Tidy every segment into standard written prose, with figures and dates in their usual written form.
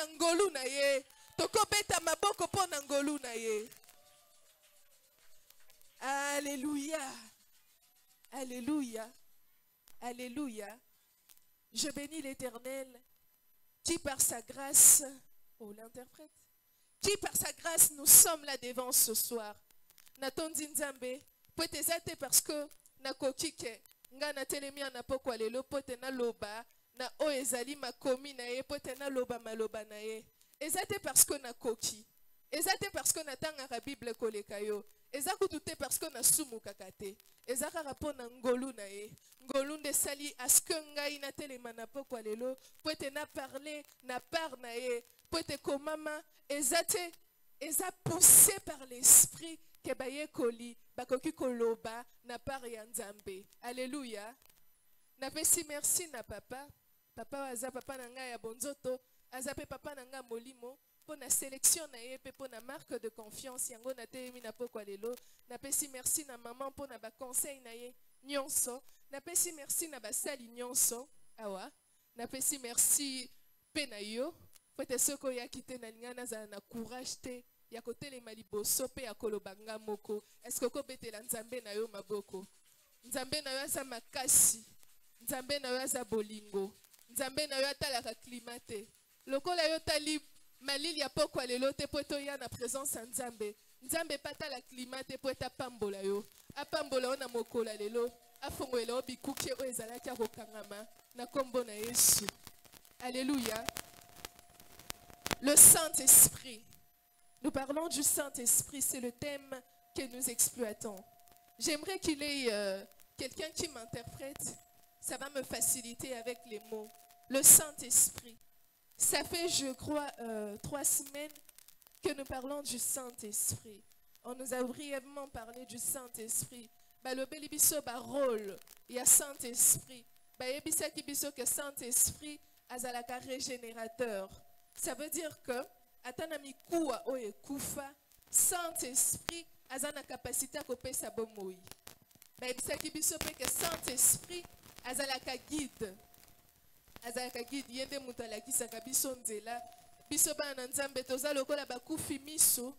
Ngolu na ye. Tokobeta maboko po na ngolu na ye. Alléluia. Alléluia. Alléluia. Je bénis l'Éternel qui par sa grâce, oh l'interprète, qui par sa grâce nous sommes là devant ce soir. Natondi Nzambe, peut-être parce que na kokike, nga na telemi na pokwa lelo pote na loba, na o ezali makomi na ye pote na loba maloba na ye. Ezate parce que na koki. Ezate parce que na tanga la Bible koleka yo. Ezakutute parce que na sumu kakate. Ezaka rapona ngolu na ye. Ngolu nde sali aske ngai na telema na pokwa lelo pote na parler na par na ye. Pote komama ezate eza poussé par l'esprit ke baye koli bakoki koloba na par ya Nzambe. Alléluia. Na pesi merci na papa. Papa aza papa na ngai ya bonzoto. Azape papa nanga molimo pour na sélection na ye pe pour na marque de confiance yango na telemi na pokwa lelo na pesi merci na maman pour na ba conseil na ye nyonso na pesi merci na basali nyonso awa na pesi merci pe na yo peut-être soko ya kite na lingana za na courage te ya kotelema liboso pe ya kolobanga moko est-ce que ko betela Nzambe na yo maboko Nzambe na yo aza makasi Nzambe na yo aza bolingo Nzambe na yo atalaka climate lokola yo tali malili ya pokwa lelo te po to ya na présence ya Nzambe. Nzambe pata la climate po eta pambola yo. Apambola yo na mokola lelo. Afongoela yo bikuki o ezalaki akokangama na kombo na Yesu. Alléluia. Le Saint-Esprit. Nous parlons du Saint-Esprit, c'est le thème que nous exploitons. J'aimerais qu'il y ait quelqu'un qui m'interprète. Ça va me faciliter avec les mots. Le Saint-Esprit. Ça fait, je crois, 3 semaines que nous parlons du Saint-Esprit. On nous a brièvement parlé du Saint-Esprit. Le bélibiso ba rôle, il y a Saint-Esprit. Yebisa ki biso que Saint-Esprit azalaka régénérateur. Ça veut dire que atanami kuwa oye kufa, Saint-Esprit azana capacité à kopesa bomoi. Yebisa ki biso pe que Saint-Esprit azalaka guide. Azalaka guide yende mutala kisaka biso nzela biso bana Nzambe toza lokola bakufi miso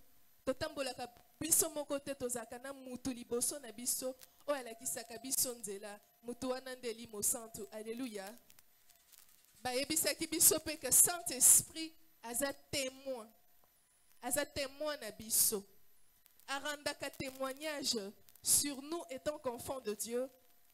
totambolaka biso moko te tozaka na mutu liboso na biso o alakisaka biso nzela mutu wana ndeli mo santu. Alléluia. Bayebisaki biso pe que Saint-Esprit aza témoin na biso arandaka témoignage sur nous étant qu'enfants de Dieu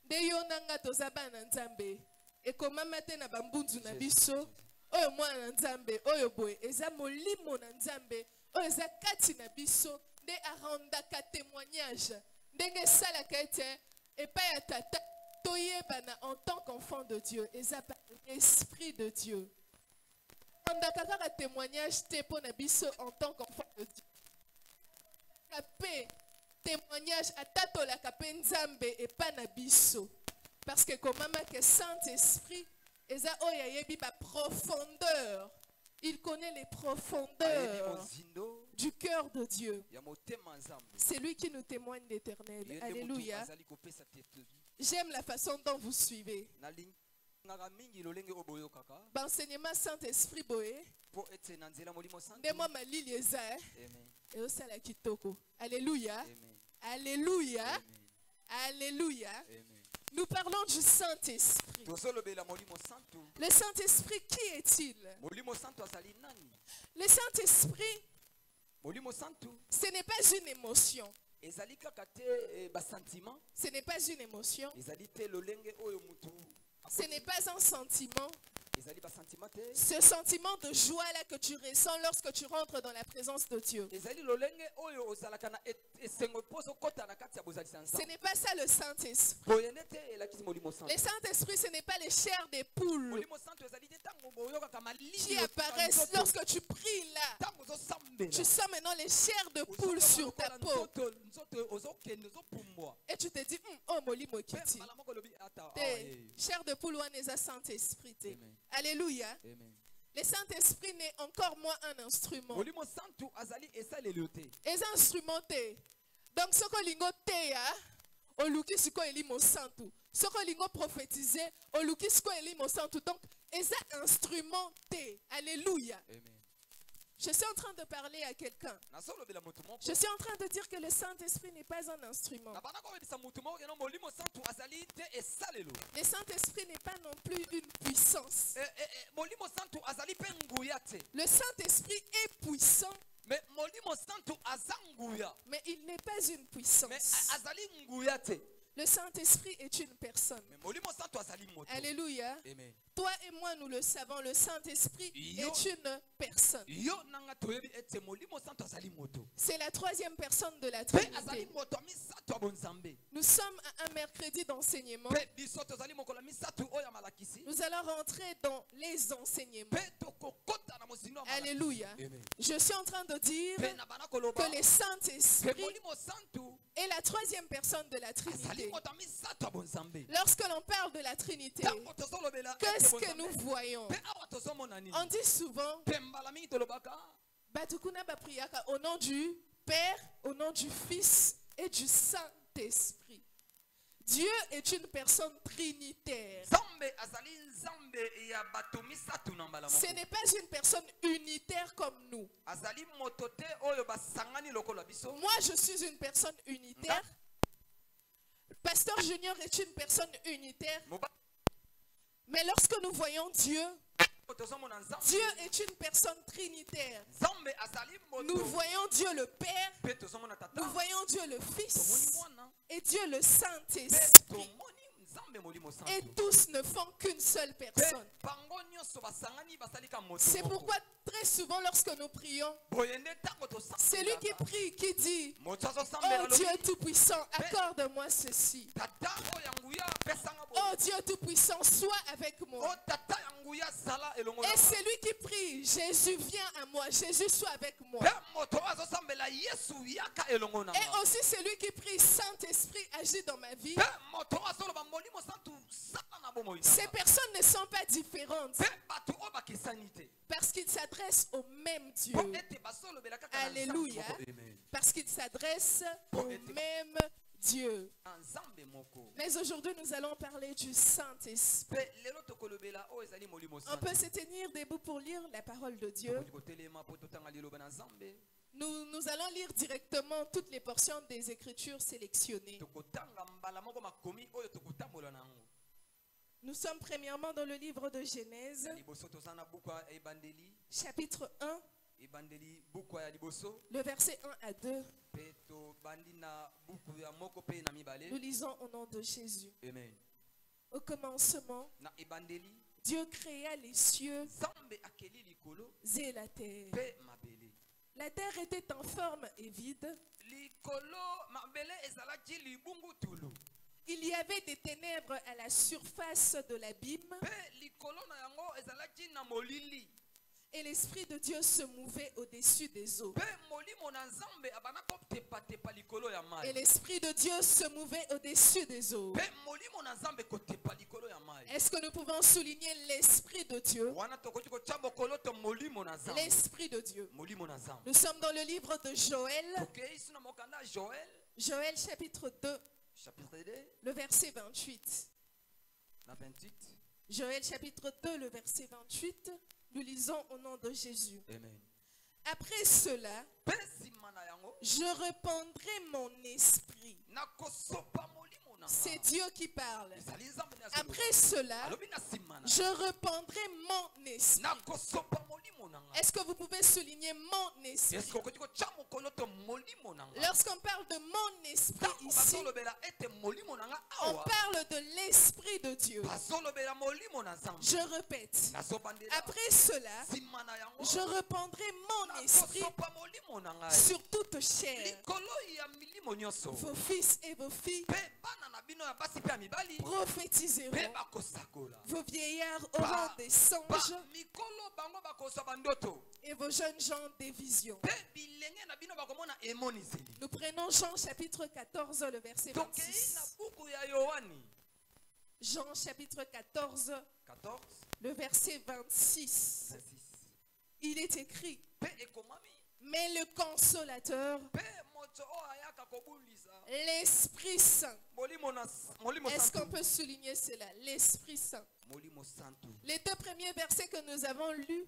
de yo nanga toza bana Nzambe. Et comme matin na bambunzu na biso oyo mwana Nzambe oyo boye eza molimo na Nzambe oyo eza kati na biso nde arandaka témoignage ndenge salaka ete epai ya tata toyebana en tant qu'enfant de Dieu eza par l'esprit de Dieu arandaka kaka témoignage te po na biso en tant qu'enfant de Dieu kape témoignage atatolaka pe Nzambe epai na biso. Parce que comme maman que Saint-Esprit eza oya yebi ba profondeur. Il connaît les profondeurs du cœur de Dieu. C'est lui qui nous témoigne d'Éternel. Alléluia. J'aime la façon dont vous suivez. L'enseignement Saint-Esprit boé. De moi ma lili eza. Et au sala kitoko. Alléluia. Alléluia. Alléluia. Nous parlons du Saint-Esprit. Le Saint-Esprit, qui est-il? Le Saint-Esprit, ce n'est pas une émotion. Ce n'est pas une émotion. Ce n'est pas un sentiment. Ce sentiment de joie là que tu ressens lorsque tu rentres dans la présence de Dieu. Ce n'est pas ça le Saint-Esprit. Le Saint-Esprit, ce n'est pas les chairs des poules qui apparaissent lorsque tu pries là. Tu sens maintenant les chairs de poules sur ta peau. Et tu te dis, oh molimo kiti. Chairs de poule ou un Saint-Esprit. Alléluia. Amen. Le Saint-Esprit n'est encore moins un instrument. Les instrumentés. Donc ce que lingo te ya, oluki siko elimo santu. Ce que lingo prophétisé, au lukisko elimo santu. Donc, eza instrumenté. Alléluia. Amen. Je suis en train de parler à quelqu'un. Je suis en train de dire que le Saint-Esprit n'est pas un instrument. Le Saint-Esprit n'est pas non plus une puissance. Le Saint-Esprit est puissant, mais il n'est pas une puissance. Le Saint-Esprit est une personne. Alléluia. Amen. Toi et moi, nous le savons, le Saint-Esprit est une personne. C'est la troisième personne de la Trinité. Nous sommes à un mercredi d'enseignement. Nous allons rentrer dans les enseignements. Alléluia. Amen. Je suis en train de dire que le Saint-Esprit est la troisième personne de la Trinité. Lorsque l'on parle de la Trinité, qu'est-ce que nous voyons? On dit souvent Batukuna Bapriaka, au nom du Père, au nom du Fils et du Saint-Esprit. Dieu est une personne trinitaire. Ce n'est pas une personne unitaire comme nous. Moi, je suis une personne unitaire. Pasteur Junior est une personne unitaire. Mais lorsque nous voyons Dieu, Dieu est une personne trinitaire. Nous voyons Dieu le Père, nous voyons Dieu le Fils et Dieu le Saint-Esprit. Et tous ne font qu'une seule personne. C'est pourquoi très souvent lorsque nous prions, c'est lui qui prie, qui dit: oh Dieu Tout-Puissant, accorde-moi ceci. Oh Dieu Tout-Puissant, sois avec moi. Et c'est lui qui prie: Jésus, viens à moi, Jésus, sois avec moi. Et aussi c'est lui qui prie: Saint-Esprit, agis dans ma vie. Ces personnes ne sont pas différentes parce qu'ils s'adressent au même Dieu. Alléluia. Parce qu'ils s'adressent au même Dieu. Mais aujourd'hui, nous allons parler du Saint-Esprit. On peut se tenir debout pour lire la parole de Dieu. Nous allons lire directement toutes les portions des Écritures sélectionnées. Nous sommes premièrement dans le livre de Genèse, chapitre 1, le verset 1 à 2. Nous lisons au nom de Jésus. Amen. Au commencement, Dieu créa les cieux et la terre. La terre était en forme et vide. Il y avait des ténèbres à la surface de l'abîme. Et l'Esprit de Dieu se mouvait au-dessus des eaux. Et l'Esprit de Dieu se mouvait au-dessus des eaux. Est-ce que nous pouvons souligner l'Esprit de Dieu? L'Esprit de Dieu. Nous sommes dans le livre de Joël. Joël chapitre 2. Le verset 28. Joël chapitre 2, le verset 28. Nous lisons au nom de Jésus. Amen. Après cela, je répandrai mon esprit. C'est Dieu qui parle. Après cela, je répandrai mon esprit. Est-ce que vous pouvez souligner mon esprit? Lorsqu'on parle de mon esprit ici, on parle de l'Esprit de Dieu. Je répète. Après cela, je répandrai mon esprit sur toute chair. Vos fils et vos filles prophétiseront. Vos vieillards auront des songes et vos jeunes gens des visions. Nous prenons Jean chapitre 14, le verset 26. Jean chapitre 14, le verset 26. Il est écrit: mais le Consolateur, L'Esprit Saint. Est-ce qu'on peut souligner cela? L'Esprit Saint. Les deux premiers versets que nous avons lus,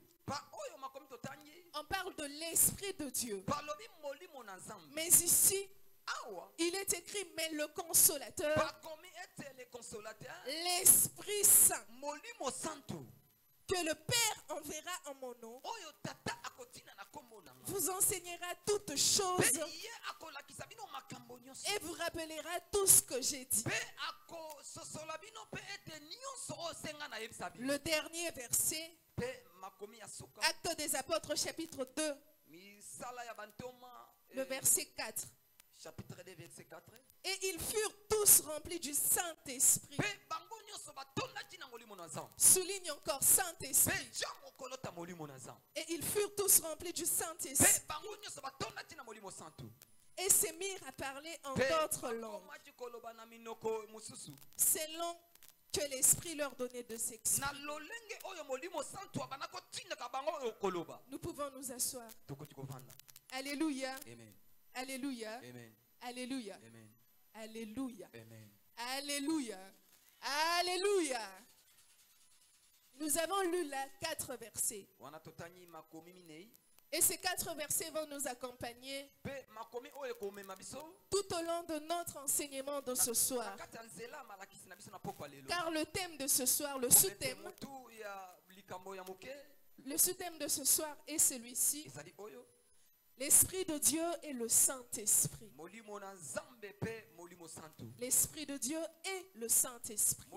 on parle de l'Esprit de Dieu. Mais ici, il est écrit, mais le Consolateur, l'Esprit Saint, que le Père enverra en mon nom, vous enseignera toutes choses et vous rappellera tout ce que j'ai dit. Le dernier verset, Actes des Apôtres chapitre 2, le verset 4. Chapitre 2, verset 4. Et ils furent tous remplis du Saint-Esprit. Souligne encore Saint-Esprit. Et ils furent tous remplis du Saint-Esprit. Et se mirent à parler en d'autres langues, selon que l'Esprit leur donnait de s'exprimer. Nous pouvons nous asseoir. Alléluia. Amen. Alléluia. Amen. Alléluia. Amen. Alléluia. Amen. Alléluia. Alléluia. Nous avons lu là 4 versets. Et ces 4 versets vont nous accompagner tout au long de notre enseignement de ce soir. Car le thème de ce soir, le sous-thème de ce soir est celui-ci. L'Esprit de Dieu est le Saint-Esprit. L'Esprit de Dieu est le Saint-Esprit.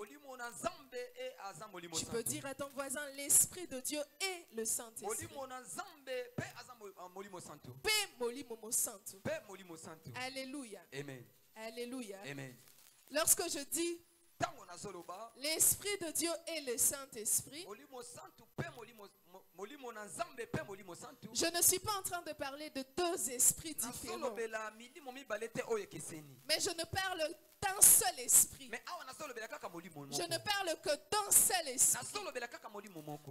Tu peux dire à ton voisin, l'Esprit de Dieu est le Saint-Esprit. Alléluia. Amen. Alléluia. Amen. Lorsque je dis l'Esprit de Dieu est le Saint-Esprit, je ne suis pas en train de parler de 2 esprits différents. Mais je ne parle d'un seul esprit. Je ne parle que d'un seul esprit.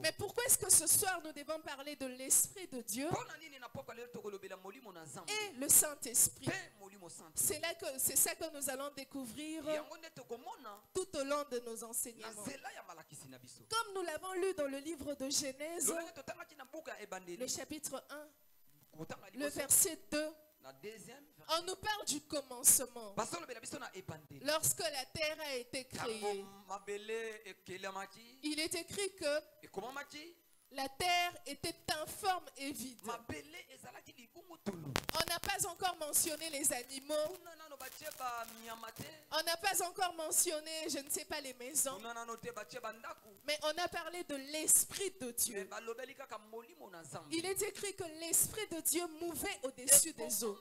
Mais pourquoi est-ce que ce soir nous devons parler de l'Esprit de Dieu et le Saint-Esprit? C'est ça que nous allons découvrir tout au long de nos enseignements. Comme nous l'avons lu dans le livre de Genèse, le chapitre 1, le verset 2, on nous parle du commencement. Lorsque la terre a été créée, il est écrit que la terre était informe et vide. On n'a pas encore mentionné les animaux. On n'a pas encore mentionné, je ne sais pas, les maisons. Mais on a parlé de l'Esprit de Dieu. Il est écrit que l'Esprit de Dieu mouvait au-dessus des eaux.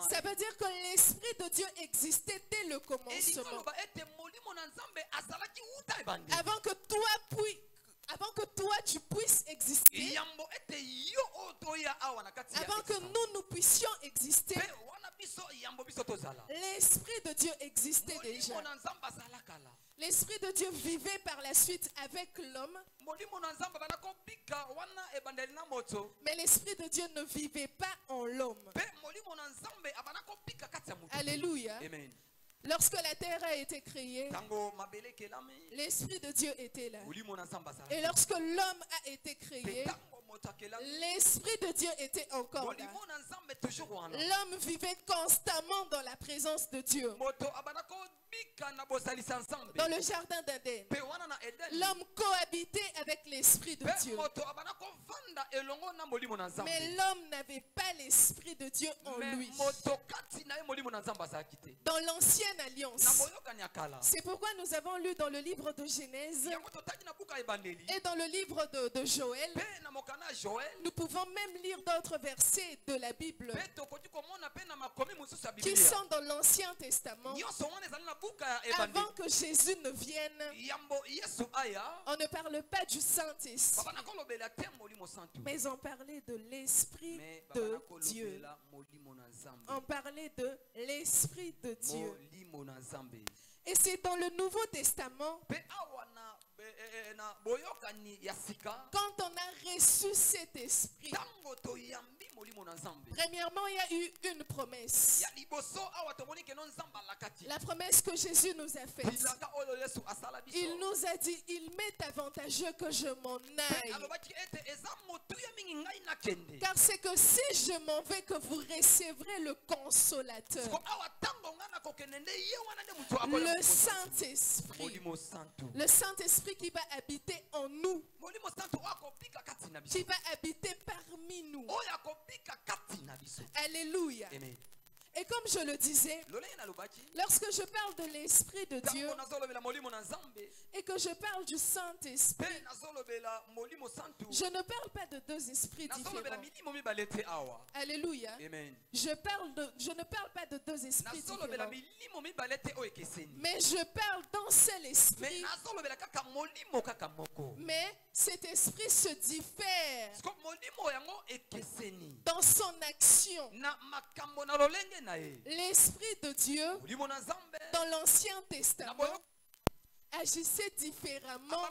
Ça veut dire que l'Esprit de Dieu existait dès le commencement. Avant que toi tu puisses exister, avant que nous puissions exister, l'Esprit de Dieu existait déjà. L'Esprit de Dieu vivait par la suite avec l'homme. Mais l'Esprit de Dieu ne vivait pas en l'homme. Alléluia. Amen. Lorsque la terre a été créée, l'Esprit de Dieu était là. Et lorsque l'homme a été créé, l'Esprit de Dieu était encore là. L'homme vivait constamment dans la présence de Dieu. Dans le jardin d'Éden, l'homme cohabitait avec l'Esprit de Dieu. Mais l'homme n'avait pas l'Esprit de Dieu en lui. Dans l'ancienne alliance, c'est pourquoi nous avons lu dans le livre de Genèse et dans le livre de Joël, nous pouvons même lire d'autres versets de la Bible qui sont dans l'Ancien Testament. Avant que Jésus ne vienne, on ne parle pas du Saint-Esprit, mais on parlait de l'Esprit de Dieu. On parlait de l'Esprit de Dieu. Et c'est dans le Nouveau Testament, quand on a reçu cet esprit, Premièrement, il y a eu une promesse. La promesse que Jésus nous a faite. Il nous a dit, il m'est avantageux que je m'en aille. Car c'est que si je m'en vais que vous recevrez le consolateur. Le Saint-Esprit. Le Saint-Esprit qui va habiter en nous. Qui va habiter parmi nous. Alléluia. Amen. Et comme je le disais, lorsque je parle de l'Esprit de Dieu et que je parle du Saint-Esprit, je ne parle pas de deux esprits différents. Alléluia. Amen. Je ne parle pas de deux esprits différents. Mais je parle d'un seul esprit. Mais cet esprit se diffère dans son action. L'Esprit de Dieu dans l'Ancien Testament agissait différemment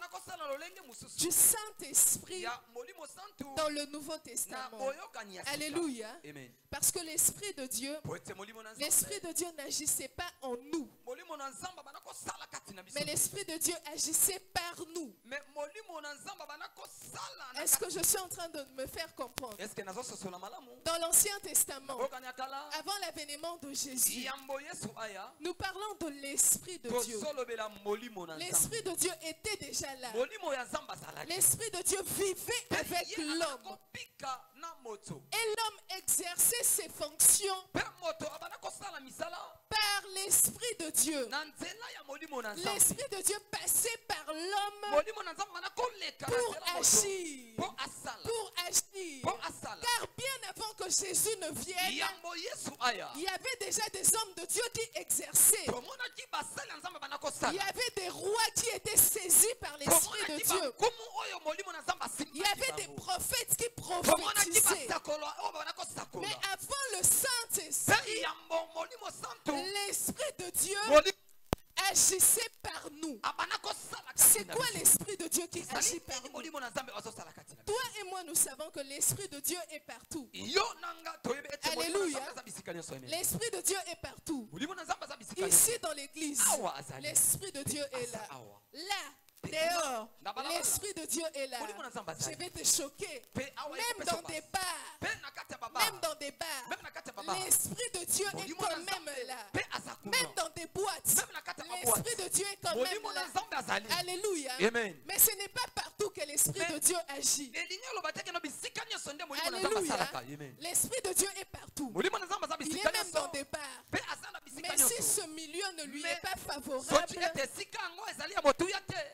du Saint-Esprit dans le Nouveau Testament. Alléluia. Amen. Parce que l'Esprit de Dieu n'agissait pas en nous. Mais l'Esprit de Dieu agissait par nous. Est-ce que je suis en train de me faire comprendre? Dans l'Ancien Testament, avant l'avènement de Jésus, nous parlons de l'Esprit de Dieu. L'Esprit de Dieu était déjà là. L'Esprit de Dieu vivait avec l'homme. Et l'homme exerçait ses fonctions par l'Esprit de Dieu. L'Esprit de Dieu passait par l'homme pour agir. Car bien avant que Jésus ne vienne, il y avait déjà des hommes de Dieu qui exerçaient. Il y avait des rois qui étaient saisis par l'Esprit de Dieu. Il y avait des prophètes qui prophétisaient. Mais avant le Saint-Esprit, l'Esprit de Dieu agissait par nous. C'est quoi l'Esprit de Dieu qui agit par nous? Toi et moi, nous savons que l'Esprit de Dieu est partout. Alléluia. L'Esprit de Dieu est partout. Ici dans l'église, l'Esprit de Dieu est là. Là, dehors, l'Esprit de Dieu est là. Je vais te choquer. Même dans des bars, l'Esprit de Dieu est quand même là. Même dans des boîtes, l'Esprit de Dieu est quand même là. Alléluia. Mais ce n'est pas partout que l'Esprit de Dieu agit. Alléluia. L'Esprit de Dieu est partout. Il est même dans des bars. Mais si ce milieu ne lui est pas favorable,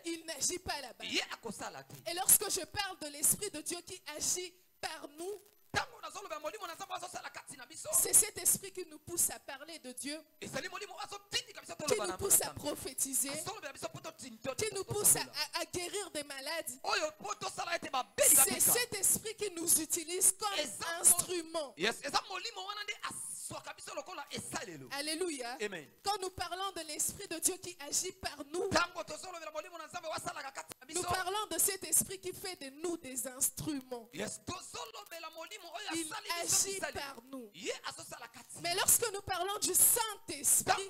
il n'agit pas là-bas. Et lorsque je parle de l'Esprit de Dieu qui agit par nous, c'est cet esprit qui nous pousse à parler de Dieu, qui nous pousse à prophétiser, qui nous pousse à guérir des malades. C'est cet esprit qui nous utilise comme instrument. Alléluia. Amen. Quand nous parlons de l'Esprit de Dieu qui agit par nous, nous parlons de cet esprit qui fait de nous des instruments. Il agit par nous. Mais lorsque nous parlons du Saint-Esprit,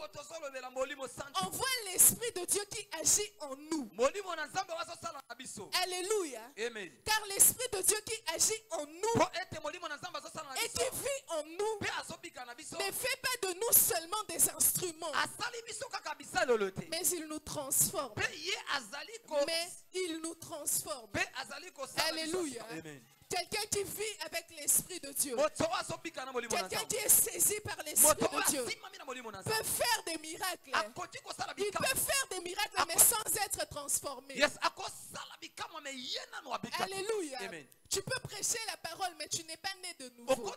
on voit l'Esprit de Dieu qui agit en nous. Alléluia. Amen. Car l'Esprit de Dieu qui agit en nous et qui vit en nous ne fait pas de nous seulement des instruments, mais il nous transforme. Alléluia. Amen. Quelqu'un qui vit avec l'Esprit de Dieu, quelqu'un qui est saisi par l'Esprit de Dieu, peut faire des miracles. Il peut faire des miracles, mais sans être transformé. Alléluia. Amen. Tu peux prêcher la parole, mais tu n'es pas né de nouveau.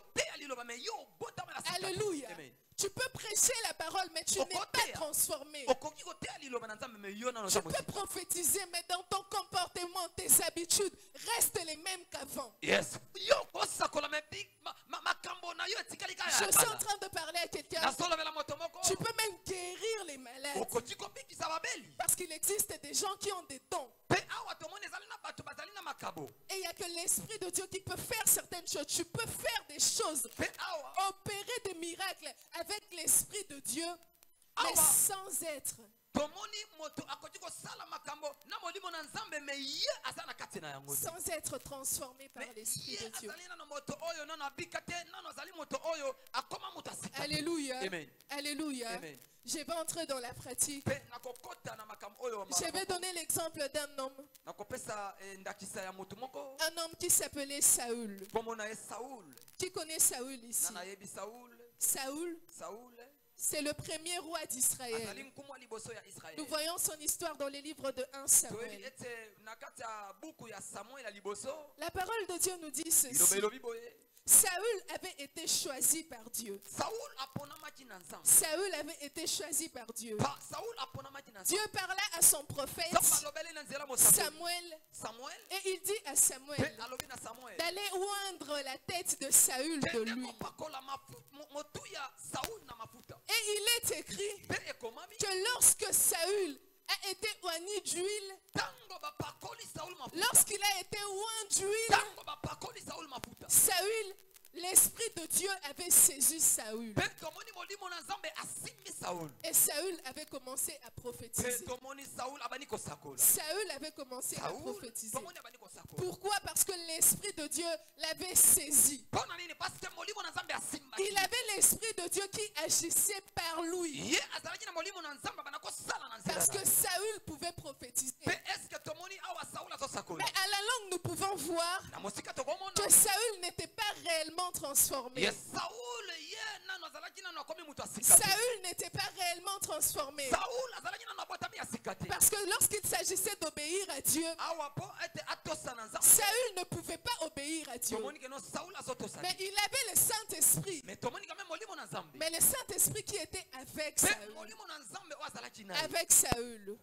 Alléluia. Amen. Tu peux prêcher la parole, mais tu n'es pas transformé. Tu peux prophétiser, mais dans ton comportement, tes habitudes restent les mêmes qu'avant. Yes. Je suis en train de parler à quelqu'un. Tu peux même guérir les malades. Parce qu'il existe des gens qui ont des dons. Et il n'y a que l'Esprit de Dieu qui peut faire certaines chose. Tu peux faire des choses, Mpe awa opérer des miracles avec l'Esprit de Dieu, mais Awa. sans être. tomoni moto akoki kosala makambo na molimo na nzambe me ye aza na kati na yango te. Sans être transformé par Me l'Esprit ye de Dieu. azali nano moto oyo nano abika te nano azali moto oyo akoma moto asika. Alléluia. Amen. Alléluia. Amen. Je vais entrer dans la pratique. Mpe nakokota na makambo oyo Je vais donner l'exemple d'un homme. nakopesa ndakisa ya moto moko Un homme qui s'appelait Saül. kombo na ye Saul. Qui connaît Saül ici? Na nayebi Saul. Saül, Saul c'est le premier roi azali d'Israël. nkumu ya liboso ya Israel. Nous voyons son histoire dans les livres de 1 toyebi Samuel. ete na kati ya buku ya Samuel ya liboso La parole de Dieu nous dit iloba ceci. elobi boye Saül avait été choisi par Dieu. Saul aponamaki na nzambe. Saül avait été choisi par Dieu. Saul aponamaki na Dieu nzambe. parla à son prophète Nzambe alobeli na nzela mosakoli. Samuel Samuel et il dit à mpe Samuel alobi na Samuel d'aller oindre la tête de Saül de kende lui. kopakola motu ya Saul na mafuta. Et il est écrit Mpe ekomami que lorsque Saül a été oigné d'huile, tango bapakoli Saul mafuta. lorsqu'il a été oint d'huile, Tango bapakoli Saul mafuta. Saül, l'Esprit de Dieu avait saisi Saül. Mpe tomoni molimo na nzambe asimbi Saul. Et Saül avait commencé à Mpe prophétiser. tomoni Saul abani kosakola. Saül avait commencé à Saul prophétiser. tomoni abani kosakola. Pourquoi? Parce que l'Esprit de Dieu l'avait saisi. Mpona nini? Parce que molimo na nzambe asimba. Il avait l'Esprit de Dieu qui agissait par lui. Ye azalaki na molimo na nzambe bana kosala na nzela. Parce que Saül pouvait prophétiser. Mpe est-ce que tomoni awa Saul azosakola? Mais à la langue, nous pouvons voir Na mosika tokomona. que Saül n'était pas réellement transformé. Ye Saul ye nano azalaki nano akomi mutu asika te. Saül n'était pas réellement transformé. Saul azalaki nano abotami asika te. Parce que lorsqu'il s'agissait d'obéir à Dieu, Awa po ete atosa na nzambe. Saül ne pouvait pas obéir à Dieu. Tomoni ke no Saul azotosa. Mais il avait le Saint-Esprit. Mais tomoni quand même molimo na nzambe. Mais le Saint-Esprit qui était avec Mpe Saül. molimo na nzambe oyo azalaki naye. Avec Saül.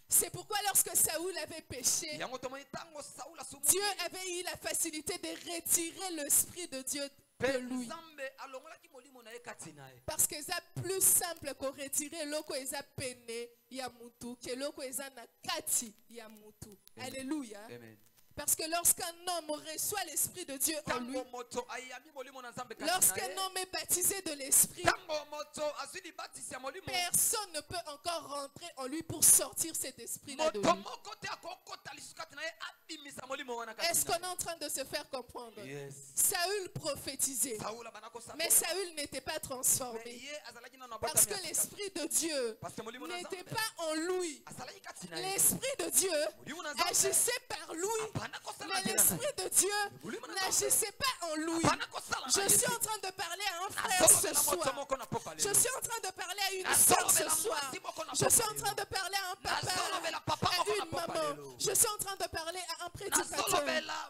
C'est pourquoi lorsque Saül avait péché, Yango tomoni tango Saul asumuni. Dieu avait eu la facilité de retirer l'Esprit de Dieu de Mpe lui. nzambe alongolaki molimo na ye kati na ye. Parce que c'est plus simple qu'on retire loko eza pene ya mutu que loko eza na kati ya mutu. Alléluia. Amen. Parce que lorsqu'un homme reçoit l'Esprit de Dieu en lui, Tango moto ayami molimo na nzambe kati na lorsqu'un ye. homme est baptisé de l'Esprit, Tango moto azwi libatisi ya molimo. personne ne peut encore rentrer en lui pour sortir cet esprit-là de Moto lui. moko te akokota lisusu kati na ye abimisa molimo wana kati Est-ce na qu'on est en train de se faire comprendre? ye. Yes. Saül prophétisait, Saul abana kosakola. mais Saül n'était pas Mais transformé. ye azalaki nano Parce abotami que asika te. l'Esprit de Dieu Parce que molimo na n'était nzambe pas en lui. azalaki kati na ye. L'Esprit de Dieu Molimo na nzambe agissait par lui, abana kosala mais nzela na ye. l'Esprit de Dieu Molimo na nzambe n'agissait pas en lui. abana kosala na Je ye suis te. en train de parler à un frère ce Nazolobela moto soir. moko na poka Je lelo. suis en train de parler à une soeur ce soir. Je suis en train de parler à un papa, Nazolobela papa à moko na une poka maman. lelo. Je suis en train de parler à un prédicateur. Nazolobela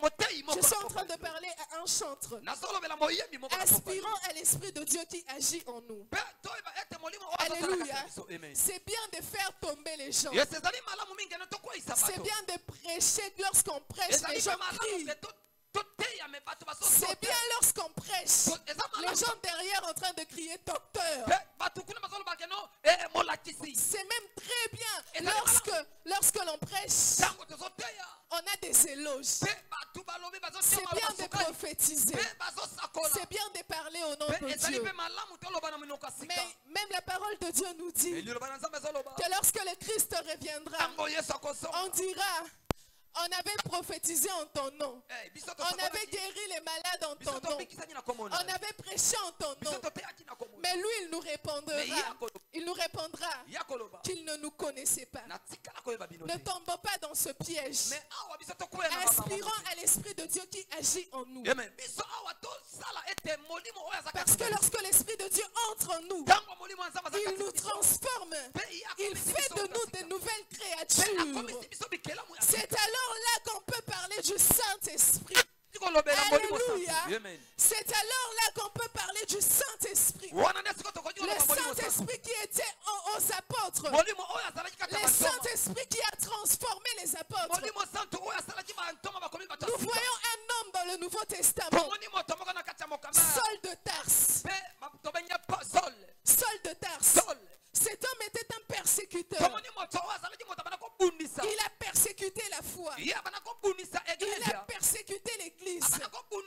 motei moko Je na suis en poka train de lelo. parler à un chantre. Nazolobela moyembi moko na poka lelo. Aspirant à l'Esprit de Dieu qui agit en nous. Mpe toyeba ete molimo oyo azosala kati Alléluia. na biso. Amen. C'est bien de faire tomber les gens. Yes, ezali malamu mingi ene tokweyisa C'est bato. bien de prêcher lorsqu'on prêche, les Ezali gens mpe malamu crient. ke toteya me bato C'est bien lorsqu'on prêche, eza les malamu. gens derrière en train de crier docteur. Mpe bato kuna bazoloba ke no molakisi. C'est même très bien Et lorsque l'on prêche, Tango tozoteya. on a des éloges. Mpe bato balobi C'est bazotema bien de basukali. prophétiser. Mpe bazosakola. C'est bien de parler au nom Mpe de ezali Dieu. mpe malamu toloba na minoko ya sika. Mais même la parole de Dieu nous dit Eliloba na Nzambe ezoloba. que lorsque le Christ reviendra, Tango Yesu akosonga. on dira, on avait prophétisé en ton nom. Biso On avait tosakolaki. guéri les malades en Biso ton nom. tobikisaki na kombo na On ye. avait prêché en ton Biso nom. toteyaki na kombo na Mais ye. lui, il nous répondra. Mais Il nous répondra Ya koloba. qu'il ne nous connaissait pas. Natikala koyeba bino Ne te. tombons pas dans ce piège. Mais awa biso tokoya na makambo. Aspirons à l'Esprit de Dieu qui agit en nous. Amen. Biso awa tosala ete molimo oyo aza Parce kati que na biso. lorsque l'Esprit de Dieu entre en nous, Tango molimo ya Nzambe aza il kati nous na biso. transforme. Il fait de nous des nouvelles Mpe créatures. akomisi biso bikelamu ya C'est sika. alors là qu'on peut parler du Saint-Esprit. Tikolobela molimo Alléluia. santu. Amen. C'est alors là qu'on peut parler du Saint-Esprit. Wana nde siko tokoki Le koloba molimo santu. Saint-Esprit qui était aux apôtres. Molimo oyo azalaki kati ya Le bantoma. Saint-Esprit qui a transformé les apôtres. Molimo santu oyo asalaki bantoma bakomi bato ya Nous sika. voyons un homme dans le Nouveau Testament, Tomoni moto moko na kati ya mokanda. Saul de Tarse. Mpe tobengi Saul. Saul de Tarse. Saul. Cet homme était un persécuteur. Tomoni moto oyo azalaki moto abana kobundisa. Il a persécuté la foi. Ye abana kobundisa Il eglise. a persécuté l'église. Abana kobundisa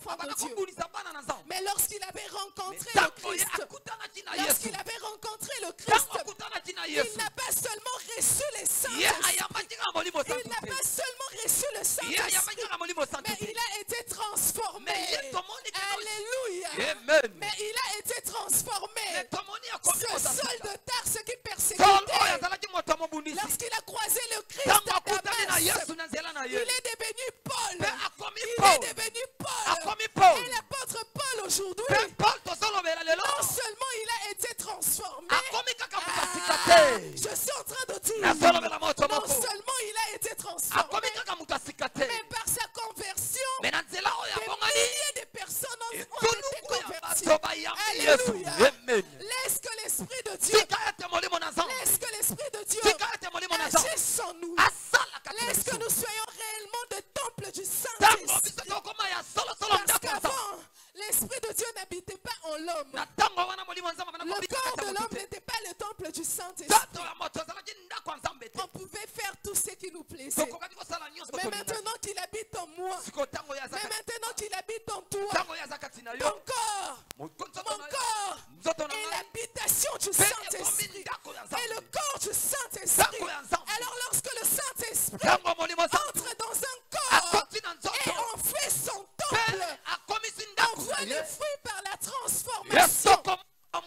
enfants de Dieu. akobundisa bana na nzambe. Mais lorsqu'il avait rencontré Mais le ntango ye Christ, akutanaki na Yesu, lorsqu'il avait rencontré le ntango Christ, akutanaki na il Yesu, n'a pas seulement reçu les saints ye ayambaki kaka molimo il santu n'a te. pas seulement reçu le Ye Saint-Esprit, ayambaki kaka molimo santu mais te. il a été transformé. Mais ye tomoni kaka- Alléluia. Amen. Mais il a été transformé. Mais tomoni akomi Ce kosafika. Saul de Tarse qui Saul oyo persécutait, azalaki moto ya mobundisi, lorsqu'il a croisé le Christ ntango à akutani na Damas, Yesu na nzela na il ye, est devenu Paul. mpe akomi Il Paul. est devenu Paul. Akomi Paul. Et l'apôtre Paul aujourd'hui, Mpe Paul tozolobela lelo, non seulement il a été transformé, akomi kaka motasika ah, te. je suis en train de dire, Nazolobela moto non moko, seulement il a été transformé, akomi kaka motasika te. mais par sa conversion, Mais na nzela oyo des abongani, milliers de personnes ont été etuluku ya converties. bato bayambi Yesu. Alléluia. Amen. Laisse que l'Esprit de Dieu, Tika ete molimo na nzambe, laisse que l'Esprit de Dieu tika ete molimo na nzambe, agisse en nous. asala kati na Laisse que biso. nous soyons réellement des temples du Ntango biso Saint-Esprit. tokoma ya solosolo Parce ndako ya nzambe, qu'avant, l'Esprit de Dieu n'habitait pas en l'homme. na ntango wana molimo ya nzambe Le banakobika corps kati de ya l'homme motu te. n'était pas le temple du Saint-Esprit. Ntango ya moto azalaki ndako ya nzambe te. On pouvait faire tout ce qui nous plaisait. Tokokaki kosala nyonso Mais tolinga. maintenant qu'il habite en moi, Sikoyo ntango oyo aza mais kati- maintenant qu'il habite en toi, ntango oyo aza kati na yo, ton corps, mon mon corps nzoto na est ngai l'habitation du mpe Saint-Esprit. ekomi ndako ya Et le nzambe. corps du Saint-Esprit. Ndako ya nzambe. Alors lorsque le Saint-Esprit Ntango molimo santu entre dans un corps akoti na et nzoto en fait son mpe temple, akomisi on ndako voit na les ye, fruits par la ye transformation. soko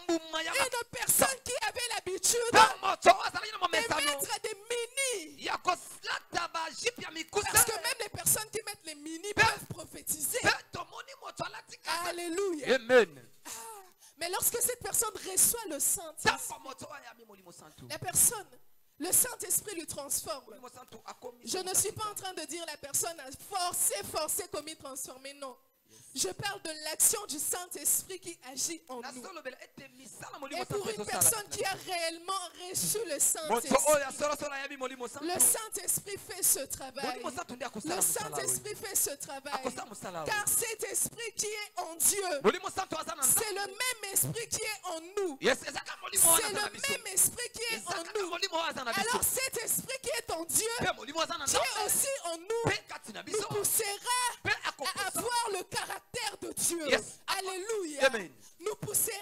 mbuma ya Une personne qui avait l'habitude mpe moto oyo azalaki na de momesano mettre des mini. ya koslata bajipe ya mikuse, Parce que même les personnes qui mettent les mini peuvent prophétiser. mpe tomoni moto alati kaka. Alléluia. Amen. Ah, mais lorsque cette personne reçoit le Saint-Esprit, Ntango moto oyo ayami molimo santu, la personne, le Saint-Esprit lui transforme. molimo santu akomi Je ne suis pas en train de dire la personne a forcé, commis, transformé. Non. Je parle de l'action du Saint-Esprit qui agit en nous. nasolobela ete misala molimo Et pour santu une ezosala personne kati qui na a réellement reçu le moto Saint-Esprit, oyo asolosolo ayami molimo santu, le Saint-Esprit fait ce travail. molimo santu nde Le akosala mosala oyo. Saint-Esprit fait ce travail. Akosala mosala oyo. Car cet esprit qui est en Dieu, molimo santu aza na c'est nzambe. le même esprit qui est en nous. Yes, ezaka molimo oyo C'est aza na le biso. même esprit qui est en Ezaka nous. molimo oyo aza na biso. Alors cet esprit qui est en Dieu, Mpe molimo aza na qui est nzambe, aussi en nous, mpe kati na nous biso, poussera mpe à akopusa, avoir le caractère de Dieu. Yes. Alléluia. Amen. Nous poussera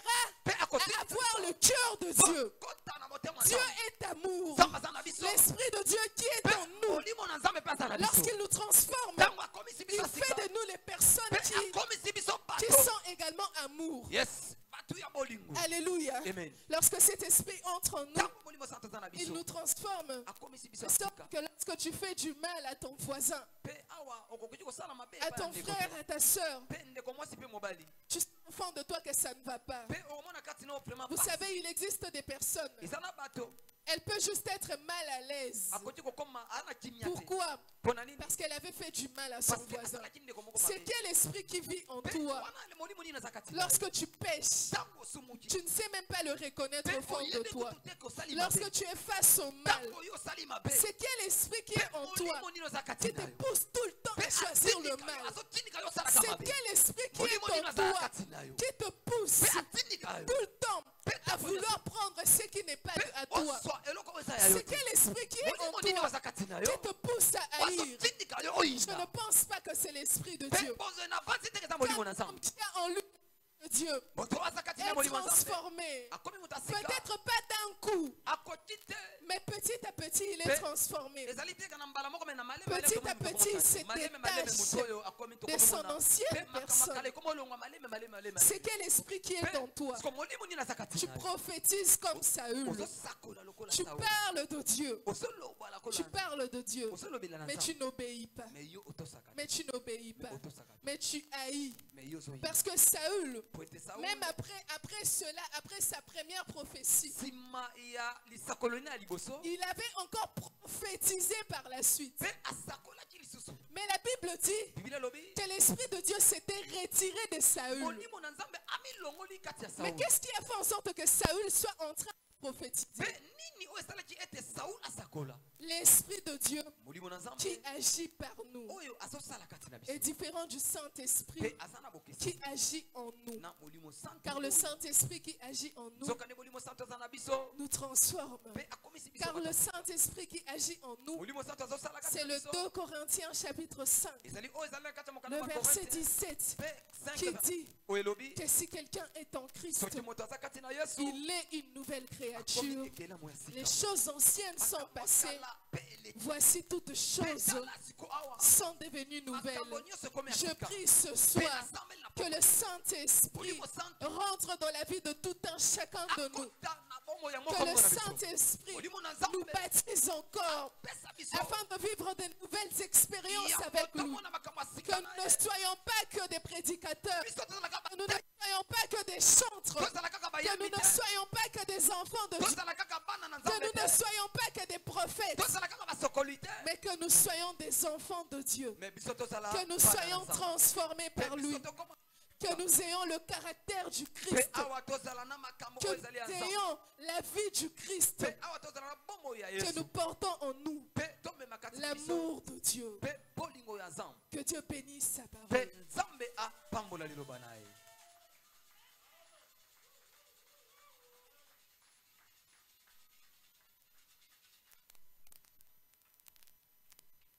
mpe à akotinda avoir le cœur de Dieu. kota na motema Dieu nzambe. est amour. Nzambe aza na biso, L'esprit de Dieu qui est mpe en nous, molimo na nzambe mpe aza na biso. lorsqu'il nous transforme, Ntango akomisi il biso fait sika, de nous les personnes mpe qui akomisi biso bato. sont également amour. Yes, bato ya bolingo. Alléluia. Amen. Lorsque cet esprit entre en nous, Ntango molimo santu aza na il biso, nous transforme. akomisi biso De sorte sika. que lorsque tu fais du mal à ton voisin, Mpe awa okoki kosala mabe à epai ya ton ndeko frère, te. à ta soeur, Mpe ndeko mwasi mpe mobali, tu sais au fond de toi que ça ne va pas. mpe omona kati na yo vraiment Vous pasi. savez, il existe des personnes, eza na bato elle peut juste être mal à l'aise. akoki kokoma ana kimia te. Pourquoi? Mpo na nini? Parce qu'elle avait fait du mal à son Parce que voisin. asalaki ndeko moko C'est mabe. quel esprit qui vit en Mpe toi? wana le molimo nini aza kati na yo. Lorsque tu pêches, Ntango osumuki, tu ne sais même pas le reconnaître mpe au fond de oyebi toi. kutu te kosali mabe. Lorsque tu es face au mal, Ntango oyo osali mabe, c'est quel esprit qui mpe est en toi molimo nini oza kati qui te na yo. pousse tout le temps Mpe à choisir le atindika yo, mal? azotindika yo osalaka C'est mabe. quel esprit qui Molimo nini est en azala toi kati na yo. qui te pousse Mpe atindika yo. tout le temps à vouloir prendre ce qui n'est pas Mpe à toi? ozwa eloko oyo eza ya yo C'est te. quel esprit qui est en Molimo nini toi oza kati na qui yo. te pousse à haïr? Azotindika yo Je ne oyinda. pense pas que c'est l'esprit de Mpe Dieu. bonzo na basi te eza Car molimo na l'homme nzambe. qui a en lui de Dieu Moto oyo aza kati na est molimo na nzambe. transformé. Akomi moto asika. Peut-être pas d'un coup, Akoki te. mais petit à petit, il est Mais- transformé. ezali te kana mbala moko me na maleme Petit maleme à moto petit, akomona. se Maleme, maleme, détache moto oyo akomi de son tokomona. ancienne Mpe makambo personne. akala ekoma olongwa maleme, maleme, maleme. C'est quel esprit qui est en toi? Parce que molimo nini aza kati Tu na yo. prophétises comme Saül. Ozosakola lokola Tu Sauli. parles de Dieu. Ozoloba lokola Tu Nzambe. parles de Dieu. Ozolobela na Mais Nzambe. tu n'obéis pas. Mais yo otosaka te. Mais tu n'obéis pas. Otosaka te. Mais tu haïs. Mais yo ozoyina. Parce que Saül, Po ete Sauli, même après cela, après sa première prophétie, nsima ya lisakolo nini ya liboso, il avait encore prophétisé par la suite. mpe asakolaki lisusu. Mais la Bible dit Biblia elobi que l'esprit de Dieu s'était retiré de Saül. molimo na Nzambe amilongoli kati ya Mais Sauli. qu'est-ce qui a fait en sorte que Saül soit en train de prophétiser? Mpe nini oyo esalaki ete Sauli asakola? L'esprit de Dieu Molimo na Nzambe qui agit par nous. nous oyo azosala kati na est biso différent du Saint-Esprit mpe aza na bokeseni qui agit en nous. na molimo santo Car le oyo. Saint-Esprit qui agit en nous soka nde molimo santo aza na biso nous transforme. mpe akomisi biso Car le bato. Saint-Esprit qui agit en nous, molimo santo azosala kati c'est na le biso 2 Corinthiens chapitre 5, ezali oyo ezali na kati ya mokanda le wa verset Korinthe 17, mpe qui 5 dit oyo elobi que si quelqu'un est en Christ, soki moto aza kati na yesu il est une nouvelle créature. akomi ekelamu ya Les sika choses anciennes sont makambo passées. akala mpe eleki Voici toutes mpe choses tala siko awa sont devenues nouvelles. makambo nyonso ekomi ya Je sika prie ce mpe soir nasambeli na que le pokwa Saint-Esprit molimo santo rentre dans la vie de tout un chacun de nous. akota na bomoi ya Que moko le moko na biso Saint-Esprit molimo na nous nzambe baptise encore apesa biso afin de vivre de nouvelles expériences ya avec lui. kotomona makambo ya Que sika nous na ne ye soyons pas que des prédicateurs. biso tozalaka Que nous ne soyons pas que des chantres. tozala kaka Que nous bayebi ne te soyons pas que des enfants de Dieu. tozala kaka bana na Que nzambe nous ne te soyons pas que des prophètes. tozala kaka basokoli te Mais que nous soyons des enfants de Dieu. mais biso tozala Que nous bana na soyons Nzambe. transformés Mpe par biso lui. tokoma Que nous ayons le caractère du mpe Christ. awa tozala na makambo Que oyo ezali ya nous nzambe ayons la vie du Christ. mpe awa tozala na bomoi ya Que yesu nous portons en nous mpe tomema kati na biso l'amour de Dieu. mpe bolingo ya nzambe Que Dieu bénisse sa mpe parole. nzambe apambola liloba na ye